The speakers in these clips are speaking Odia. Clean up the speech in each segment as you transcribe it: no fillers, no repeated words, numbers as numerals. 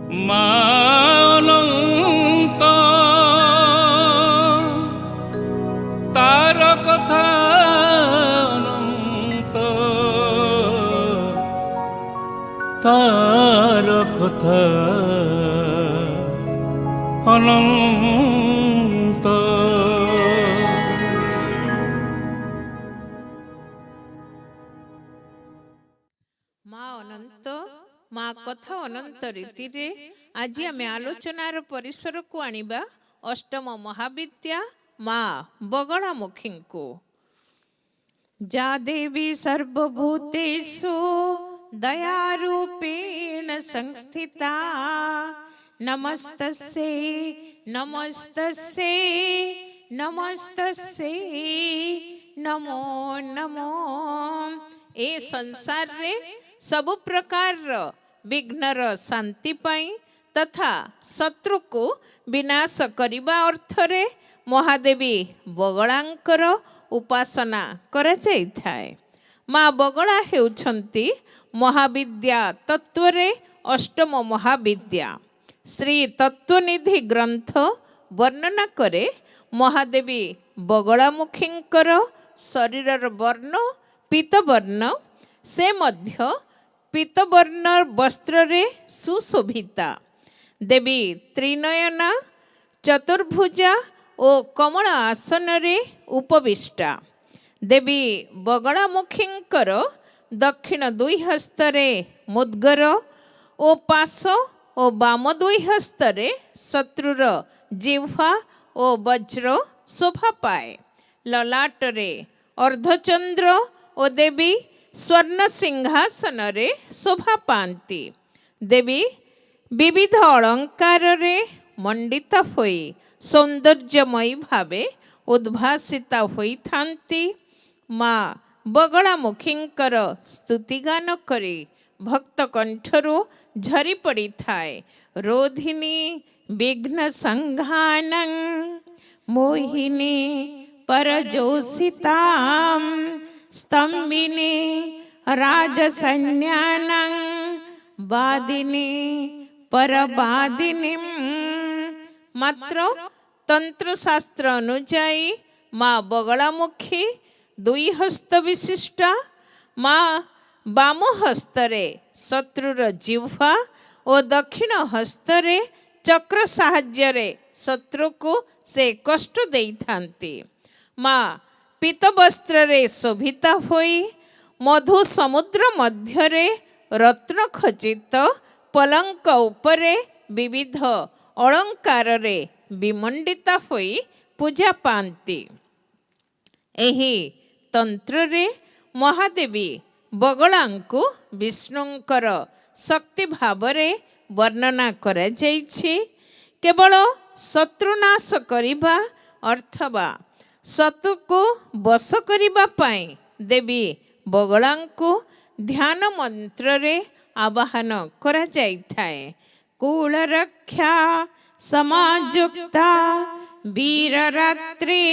ଅନନ୍ତ ତାର କଥା ଅନନ୍ତ ତାର କଥା ଅନନ୍ତ। ମା ଅନନ୍ତ ମା କଥା ଅନନ୍ତ ରୀତିରେ ଆଜି ଆମେ ଆଲୋଚନାର ପରିସରକୁ ଆଣିବା ଅଷ୍ଟମ ମହାବିଦ୍ୟା ମା ବଗଳାମୁଖୀଙ୍କୁ। ଯା ଦେବୀ ସର୍ବଭୂତେଷୁ ଦୟାରୂପେଣ ସଂସ୍ଥିତା ନମସ୍ତସ୍ୟୈ ନମସ୍ତସ୍ୟୈ ନମସ୍ତସ୍ୟୈ ନମୋ ନମୋ। ଏ ସଂସାରରେ ସବୁ ପ୍ରକାରର ବିଘ୍ନର ଶାନ୍ତି ପାଇଁ ତଥା ଶତ୍ରୁକୁ ବିନାଶ କରିବା ଅର୍ଥରେ ମହାଦେବୀ ବଗଳାଙ୍କର ଉପାସନା କରାଯାଇଥାଏ। ମା ବଗଳା ହେଉଛନ୍ତି ମହାବିଦ୍ୟା ତତ୍ଵରେ ଅଷ୍ଟମ ମହାବିଦ୍ୟା। ଶ୍ରୀ ତତ୍ଵନିଧି ଗ୍ରନ୍ଥ ବର୍ଣ୍ଣନା କରେ ମହାଦେବୀ ବଗଳାମୁଖୀଙ୍କର ଶରୀରର ବର୍ଣ୍ଣ ପୀତବର୍ଣ୍ଣ, ସେ ମଧ୍ୟ ପୀତବର୍ଣ୍ଣ ବସ୍ତ୍ରରେ ସୁଶୋଭିତା। ଦେବୀ ତ୍ରିନୟନା, ଚତୁର୍ଭୁଜା ଓ କମଳ ଆସନରେ ଉପବିଷ୍ଟା। ଦେବୀ ବଗଳାମୁଖୀଙ୍କର ଦକ୍ଷିଣ ଦୁଇ ହସ୍ତରେ ମୁଦ୍ଗର ଓ ପାଶ ଓ ବାମ ଦୁଇ ହସ୍ତରେ ଶତ୍ରୁର ଜିହ୍ୱା ଓ ବଜ୍ର ଶୋଭା ପାଏ। ଲଲାଟରେ ଅର୍ଦ୍ଧଚନ୍ଦ୍ର ଓ ଦେବୀ ସ୍ୱର୍ଣ୍ଣ ସିଂହାସନରେ ଶୋଭା ପାଆନ୍ତି। ଦେବୀ ବିବିଧ ଅଳଙ୍କାରରେ ମଣ୍ଡିତ ହୋଇ ସୌନ୍ଦର୍ଯ୍ୟମୟୀ ଭାବେ ଉଦ୍ଭାସିତା ହୋଇଥାନ୍ତି। ମା ବଗଳାମୁଖୀଙ୍କର ସ୍ତୁତିଗାନ କରି ଭକ୍ତ କଣ୍ଠରୁ ଝରି ପଡ଼ିଥାଏ ରୋଧିନୀ ବିଘ୍ନ ସଂଘାନଂ ମୋହିନୀ ପରଜୋଷିତାଂ ସ୍ତମ୍ବିନୀ ରାଜସୈନ୍ୟାନାଂ ବାଦିନୀ ପରବାଦିନୀଂ। ମାତ୍ର ତନ୍ତ୍ରଶାସ୍ତ୍ର ଅନୁଯାୟୀ ମା ବଗଳାମୁଖୀ ଦୁଇ ହସ୍ତ ବିଶିଷ୍ଟା। ମା ବାମ ହସ୍ତରେ ଶତ୍ରୁର ଜିହ୍ୱା ଓ ଦକ୍ଷିଣ ହସ୍ତରେ ଚକ୍ର ସାହାଯ୍ୟରେ ଶତ୍ରୁକୁ ସେ କଷ୍ଟ ଦେଇଥାନ୍ତି। ମା ପୀତବସ୍ତ୍ରରେ ଶୋଭିତା ହୋଇ ମଧୁ ସମୁଦ୍ର ମଧ୍ୟରେ ରତ୍ନ ଖଚିତ ପଲଙ୍କ ଉପରେ ବିବିଧ ଅଳଙ୍କାରରେ ବିମଣ୍ଡିତା ହୋଇ ପୂଜା ପାଆନ୍ତି। ଏହି ତନ୍ତ୍ରରେ ମହାଦେବୀ ବଗଳାଙ୍କୁ ବିଷ୍ଣୁଙ୍କର ଶକ୍ତି ଭାବରେ ବର୍ଣ୍ଣନା କରାଯାଇଛି। କେବଳ ଶତ୍ରୁନାଶ କରିବା ଅଥବା ଶତ୍ରୁକୁ ବଶ କରିବା ପାଇଁ ଦେବୀ ବଗଳାଙ୍କୁ ଧ୍ୟାନ ମନ୍ତ୍ରରେ ଆବାହନ କରାଯାଇଥାଏ। କୁଳରକ୍ଷା ସମାଯୁକ୍ତା ବୀରରାତ୍ରି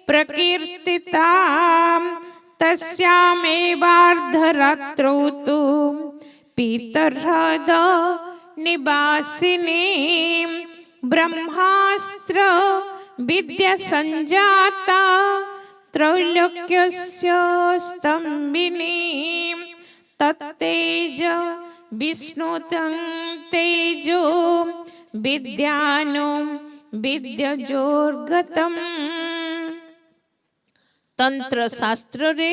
ପ୍ରକୀର୍ତ୍ତିତା ତସ୍ୟାମେବାର୍ଦ୍ଧରାତ୍ରୌ ତୁ ପୀତହ୍ରଦ ନିବାସିନୀ ବ୍ରହ୍ମାସ୍ତ୍ର ବିଦ୍ୟା ସଂଜାତା त्रैलोक्यस्य स्तम्भिनी तत्तेज विष्णुतं तेजो विद्यानो विद्यजोर्गतम्। तंत्र शास्त्रे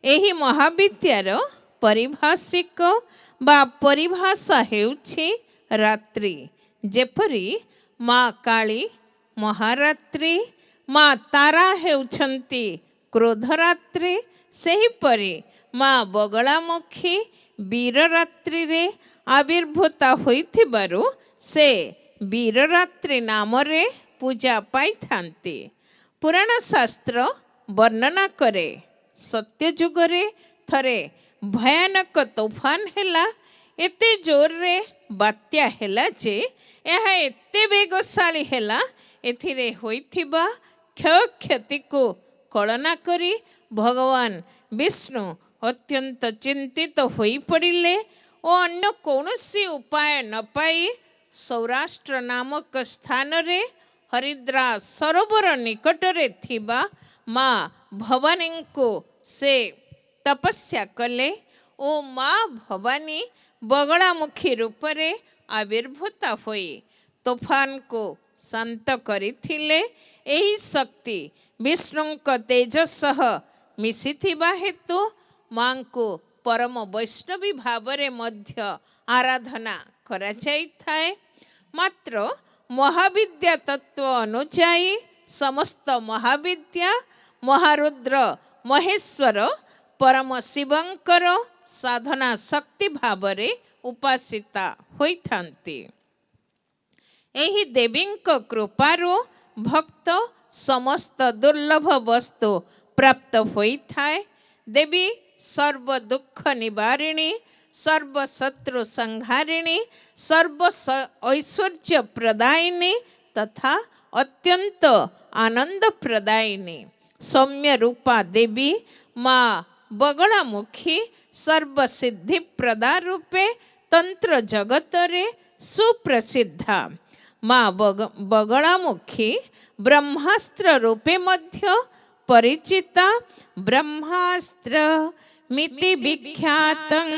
ଏହି ମହାବିଦ୍ୟାର ପରିଭାଷିକ ବା ପରିଭାଷା ହେଉଛି ରାତ୍ରି। ଯେପରି ମା କାଳୀ ମହାରାତ୍ରି, ମା ତାରା ହେଉଛନ୍ତି କ୍ରୋଧରାତ୍ରି, ସେହିପରି ମା ବଗଳାମୁଖୀ ବୀରରାତ୍ରିରେ ଆବିର୍ଭୂତା ହୋଇଥିବାରୁ ସେ ବୀରରାତ୍ରି ନାମରେ ପୂଜା ପାଇଥାନ୍ତି। ପୁରାଣ ଶାସ୍ତ୍ର ବର୍ଣ୍ଣନା କରେ ସତ୍ୟଯୁଗରେ ଥରେ ଭୟାନକ ତୋଫାନ ହେଲା। ଏତେ ଜୋରରେ ବାତ୍ୟା ହେଲା ଯେ ଏହା ଏତେ ବେଗଶାଳୀ ହେଲା, ଏଥିରେ ହୋଇଥିବା କ୍ଷୟକ୍ଷତିକୁ କଳନା କରି ଭଗବାନ ବିଷ୍ଣୁ ଅତ୍ୟନ୍ତ ଚିନ୍ତିତ ହୋଇପଡ଼ିଲେ ଓ ଅନ୍ୟ କୌଣସି ଉପାୟ ନ ପାଇ ସୌରାଷ୍ଟ୍ର ନାମକ ସ୍ଥାନରେ ହରିଦ୍ରା ସରୋବର ନିକଟରେ ଥିବା ମା ଭବାନୀଙ୍କୁ ସେ ତପସ୍ୟା କଲେ ଓ ମା ଭବାନୀ ବଗଳାମୁଖୀ ରୂପରେ ଆବିର୍ଭୂତ ହୋଇ ତୋଫାନକୁ ଶାନ୍ତ କରିଥିଲେ। ଏହି ଶକ୍ତି ବିଷ୍ଣୁଙ୍କ ତେଜ ସହ ମିଶିଥିବା ହେତୁ ମାଙ୍କୁ ପରମ ବୈଷ୍ଣବୀ ଭାବରେ ମଧ୍ୟ ଆରାଧନା କରାଯାଇଥାଏ। ମାତ୍ର ମହାବିଦ୍ୟା ତତ୍ତ୍ୱ ଅନୁଯାୟୀ ସମସ୍ତ ମହାବିଦ୍ୟା ମହାରୁଦ୍ର ମହେଶ୍ୱର ପରମ ଶିବଙ୍କର ସାଧନା ଶକ୍ତି ଭାବରେ ଉପାସିତା ହୋଇଥାନ୍ତି। ଏହି ଦେବୀଙ୍କ କୃପାରୁ ଭକ୍ତ ସମସ୍ତ ଦୁର୍ଲଭ ବସ୍ତୁ ପ୍ରାପ୍ତ ହୋଇଥାଏ। ଦେବୀ ସର୍ବ ଦୁଃଖ ନିବାରିଣୀ, ସର୍ବଶତ୍ରୁ ସଂହାରିଣୀ, ସର୍ବ ଐଶ୍ୱର୍ଯ୍ୟ ପ୍ରଦାୟିନୀ ତଥା ଅତ୍ୟନ୍ତ ଆନନ୍ଦ ପ୍ରଦାୟିନୀ ସୌମ୍ୟ ରୂପା ଦେବୀ ମା ବଗଳାମୁଖୀ ସର୍ବସିଦ୍ଧି ପ୍ରଦା ରୂପେ ତନ୍ତ୍ର ଜଗତରେ ସୁପ୍ରସିଦ୍ଧା। ମା ବଗଳାମୁଖୀ ବ୍ରହ୍ମାସ୍ତ୍ର ରୂପେ ମଧ୍ୟ ପରିଚିତା। ବ୍ରହ୍ମାସ୍ତ୍ର ମିତି ବିଖ୍ୟାତଂ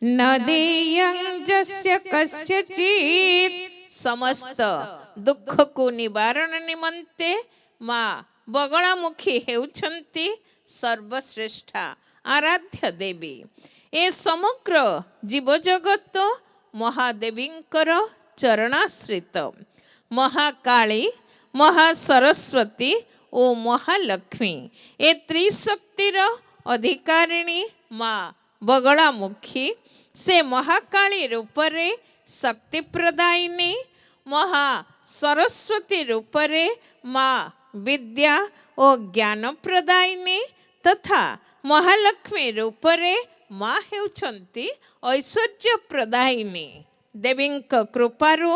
ନ ଦେୟଂ ଯସ୍ୟ କସ୍ୟଚିତ୍। ସମସ୍ତ ଦୁଃଖକୁ ନିବାରଣ ନିମନ୍ତେ ମା ବଗଳାମୁଖୀ ହେଉଛନ୍ତି ସର୍ବଶ୍ରେଷ୍ଠା ଆରାଧ୍ୟ ଦେବୀ। ଏ ସମଗ୍ର ଜୀବଜଗତ ମହାଦେବୀଙ୍କର ଚରଣାଶ୍ରିତ। ମହାକାଳୀ, ମହାସରସ୍ୱତୀ ଓ ମହାଲକ୍ଷ୍ମୀ ଏ ତ୍ରିଶକ୍ତିର ଅଧିକାରିଣୀ ମା ବଗଳାମୁଖୀ। ସେ ମହାକାଳୀ ରୂପରେ ଶକ୍ତି ପ୍ରଦାୟିନୀ, ମହା ସରସ୍ୱତୀ ରୂପରେ ମା ବିଦ୍ୟା ଓ ଜ୍ଞାନ ପ୍ରଦାୟିନୀ ତଥା ମହାଲକ୍ଷ୍ମୀ ରୂପରେ ମା ହେଉଛନ୍ତି ଐଶ୍ୱର୍ଯ୍ୟ ପ୍ରଦାୟିନୀ। ଦେବୀଙ୍କ କୃପାରୁ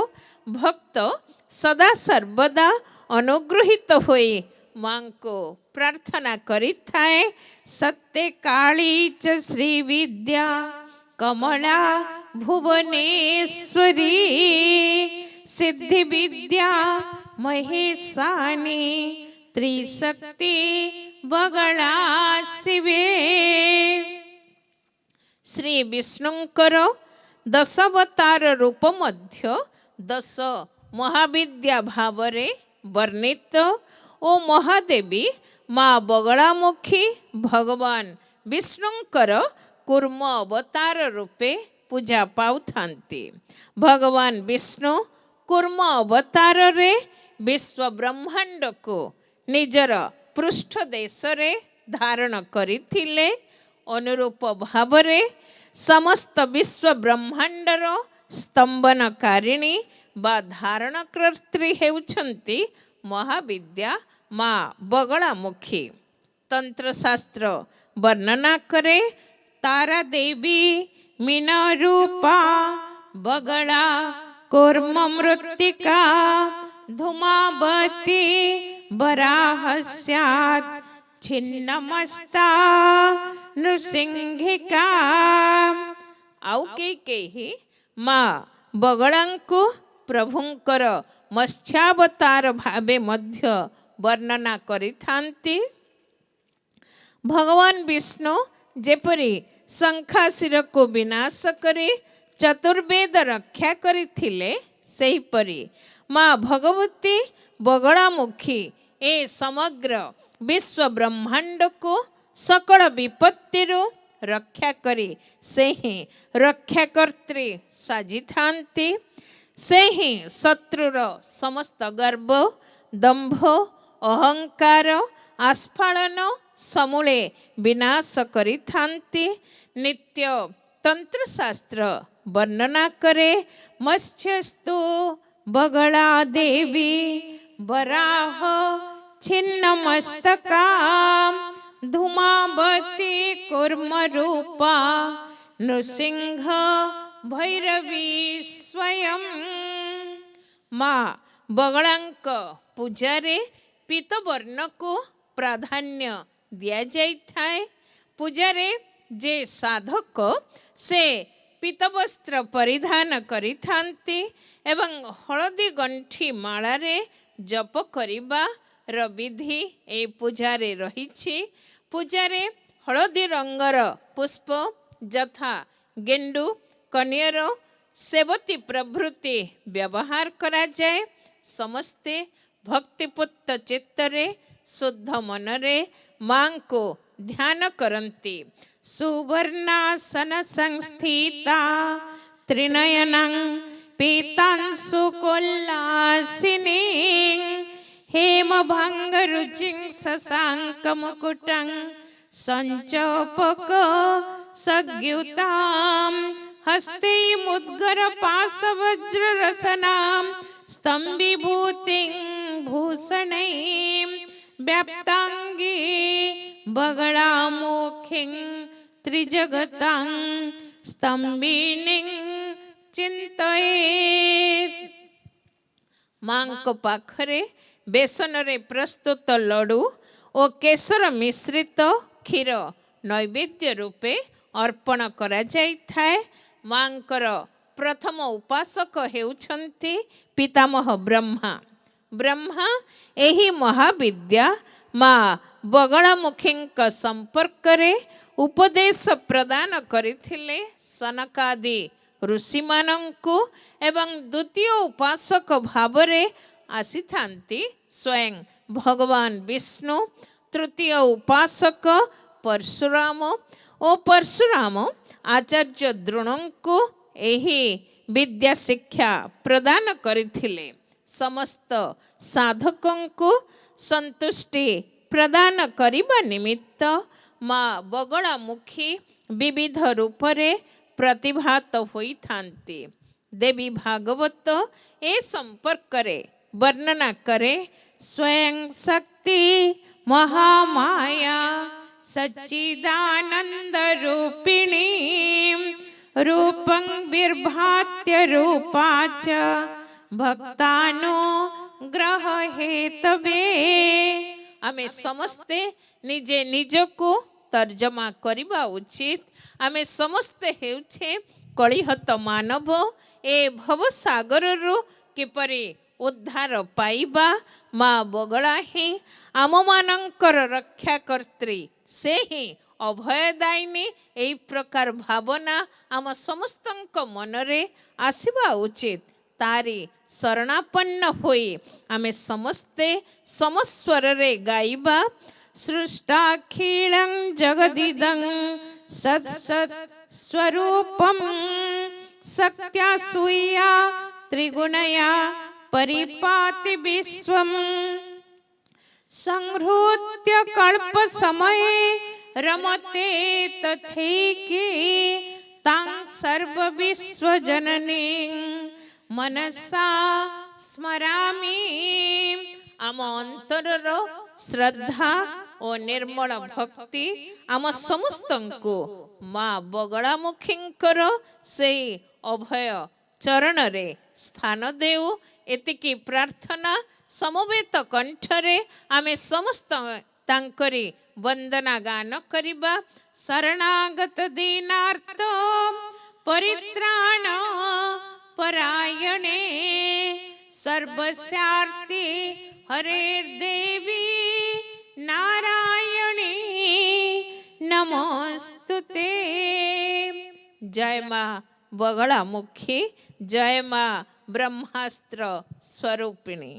ଭକ୍ତ ସଦା ସର୍ବଦା ଅନୁଗୃହୀତ ହୋଇ ମାଙ୍କୁ ପ୍ରାର୍ଥନା କରିଥାଏ। ସତ୍ୟ କାଳୀ ଚ ଶ୍ରୀ ବିଦ୍ୟା କମଳା ଭୁବନେଶ୍ୱରୀ ସିଦ୍ଧି ବିଦ୍ୟା ମହେଶାନୀ ତ୍ରିଶକ୍ତି ବଗଳା ଶିବେ। ଶ୍ରୀ ବିଷ୍ଣୁଙ୍କର ଦଶାବତାର ରୂପ ମଧ୍ୟ 10 ମହାବିଦ୍ୟା ଭାବରେ ବର୍ଣ୍ଣିତ ଓ ମହାଦେବୀ ମା ବଗଳାମୁଖୀ ଭଗବାନ ବିଷ୍ଣୁଙ୍କର କୁର୍ମ ଅବତାର ରୂପେ ପୂଜା ପାଉଥାନ୍ତି। ଭଗବାନ ବିଷ୍ଣୁ କୁର୍ମ ଅବତାରରେ ବିଶ୍ୱ ବ୍ରହ୍ମାଣ୍ଡକୁ ନିଜର ପୃଷ୍ଠ ଦେଶରେ ଧାରଣ କରିଥିଲେ। ଅନୁରୂପ ଭାବରେ ସମସ୍ତ ବିଶ୍ୱ ବ୍ରହ୍ମାଣ୍ଡର ସ୍ତମ୍ଭନକାରିଣୀ ବା ଧାରଣକର୍ତ୍ରୀ ହେଉଛନ୍ତି ମହାବିଦ୍ୟା ମା ବଗଳାମୁଖୀ। ତନ୍ତ୍ରଶାସ୍ତ୍ର ବର୍ଣ୍ଣନା କରେ ତାରା ଦେବୀ ମୀନ ରୂପା ବଗଳା କୁର୍ମ ମୃତ୍ତିକା ଧୂମାବତୀ ବରାହସ୍ୟାତ୍ ଛିନ୍ନମସ୍ତା ନୃସିଂହିକା। ଆଉ କେହି ମା ବଗଳାଙ୍କୁ ପ୍ରଭୁଙ୍କର ମତ୍ସ୍ୟାବତାର ଭାବେ ମଧ୍ୟ ବର୍ଣ୍ଣନା କରିଥାନ୍ତି। ଭଗବାନ ବିଷ୍ଣୁ ଯେପରି ଶଙ୍ଖାଶିରକୁ ବିନାଶ କରି ଚତୁର୍ବେଦ ରକ୍ଷା କରିଥିଲେ, ସେହିପରି ମା ଭଗବତୀ ବଗଳାମୁଖୀ ଏ ସମଗ୍ର ବିଶ୍ୱ ବ୍ରହ୍ମାଣ୍ଡକୁ ସକଳ ବିପତ୍ତିରୁ ରକ୍ଷା କରି ସେ ହିଁ ରକ୍ଷାକର୍ତ୍ରୀ ସାଜିଥାନ୍ତି। ସେ ହିଁ ଶତ୍ରୁର ସମସ୍ତ ଗର୍ବ, ଦମ୍ଭ, ଅହଙ୍କାର, ଆସ୍ଫାଳନ ସମୂଳେ ବିନାଶ କରିଥାନ୍ତି। ନିତ୍ୟ ତନ୍ତ୍ରଶାସ୍ତ୍ର ବର୍ଣ୍ଣନା କରେ ମତ୍ସ୍ୟସ୍ତୁ ବଗଳା ଦେବୀ ବରାହ ଛିନ୍ନମସ୍ତକା ଧୂମାବତୀ କୁର୍ମ ରୂପା ନୃସିଂହ ଭୈରବୀ ସ୍ୱୟଂ। ମା ବଗଳାଙ୍କ ପୂଜାରେ ପୀତବର୍ଣ୍ଣକୁ ପ୍ରାଧାନ୍ୟ ଦିଆଯାଇଥାଏ। ପୂଜାରେ ଯେ ସାଧକ ସେ ପୀତବସ୍ତ୍ର ପରିଧାନ କରିଥାନ୍ତି ଏବଂ ହଳଦୀ ଗଣ୍ଠି ମାଳାରେ ଜପ କରିବାର ବିଧି ଏହି ପୂଜାରେ ରହିଛି। ପୂଜାରେ ହଳଦୀ ରଙ୍ଗର ପୁଷ୍ପ ଯଥା ଗେଣ୍ଡୁ, କନିଅର, ସେବତୀ ପ୍ରଭୃତି ବ୍ୟବହାର କରାଯାଏ। ସମସ୍ତେ ଭକ୍ତିପୂତ ଚିତ୍ତରେ ଶୁଦ୍ଧ ମନରେ ମାଙ୍କୁ ଧ୍ୟାନ କରନ୍ତି। ସୁବର୍ଣ୍ଣାସନ ସଂସ୍ଥିତା ତ୍ରିନୟନଂ ପୀତାଂଶୁ କୋଲ୍ଲାସିନୀ ହେମଭାଙ୍ଗରୁଚିଂ ଶଶାଙ୍କ ମୁକୁଟଂ ସଞ୍ଚପକ ସଗ୍ୟୁତାಂ ହସ୍ତେ ମୁଦ୍ଗର ପାଶବଜ୍ରରସନାಂ ସ୍ତମ୍ଭୀଭୂତିଂ ଭୂଷଣୈଃ व्याप्तांगी बगलामुखिं त्रिजगतां स्तंभिनीं चिंतयेत्। मांक पाखरे बेसनरे प्रस्तुत लडू और केसर मिश्रित क्षीर नैवेद्य रूपे अर्पण करा जाइथाय। मांकर प्रथम उपासक हेउछन्ति पितामह ब्रह्मा। ब्रह्मा एही महाविद्या माँ बगलामुखी संपर्क रे उपदेश प्रदान करथिले सनकादि ऋषि मानंकु एवं द्वितीय उपासक भावरे आसीथांती स्वयं भगवान विष्णु। तृतीय उपासक परशुराम और परशुराम आचार्य द्रोणंकु एही विद्या शिक्षा प्रदान करथिले। समस्त साधकों को संतुष्टि प्रदान करिबा निमित्त माँ बगलामुखी विविध रूपरे प्रतिभात होई थांती। देवी भागवत ए संपर्क रे वर्णना करे। स्वयं शक्ति महामाया सच्चिदानंद रूपिणी रूपं बिर्भात्य रूपाच भक्तानो ग्रह हेतवे। आमे समस्ते निजे निजको तर्जमा करिबा उचित। आमे समस्ते हेउछे कलिहत मानव। ए भवसागररु किपरि उद्धार पाइबा माँ बगला ही आम मानंकर रक्षाकर्त्री से ही अभयदायिनी। एई प्रकार भावना आम समस्तंक मनरे आसिबा उचित। तारी शरणापन्न होई आमे समस्ते समस्वर रे गाइबा। सृष्टाखिलं जगदिदं सत् सत् स्वरूपं शक्त्या सूया त्रिगुणया परिपाति विश्वं संहृत्य कल्प समये रमते तथैके तां सर्व विश्व जननीं मनसा स्मरामि। आम अंतरर श्रद्धा और निर्मल भक्ति आम समस्तंको माँ बगलामुखींकर से अभय चरण रे स्थान देउ। एतिकी प्रार्थना समवेत कंठरे आमे समस्त तांकरी वंदना गान करिबा। शरणागत दीनार्थ परित्राण परायणे सर्वस्यार्ति हरेर्देवी नारायणी नमोस्तुते। जय माँ बगलामुखी, जय माँ ब्रह्मास्त्र स्वरूपिणी।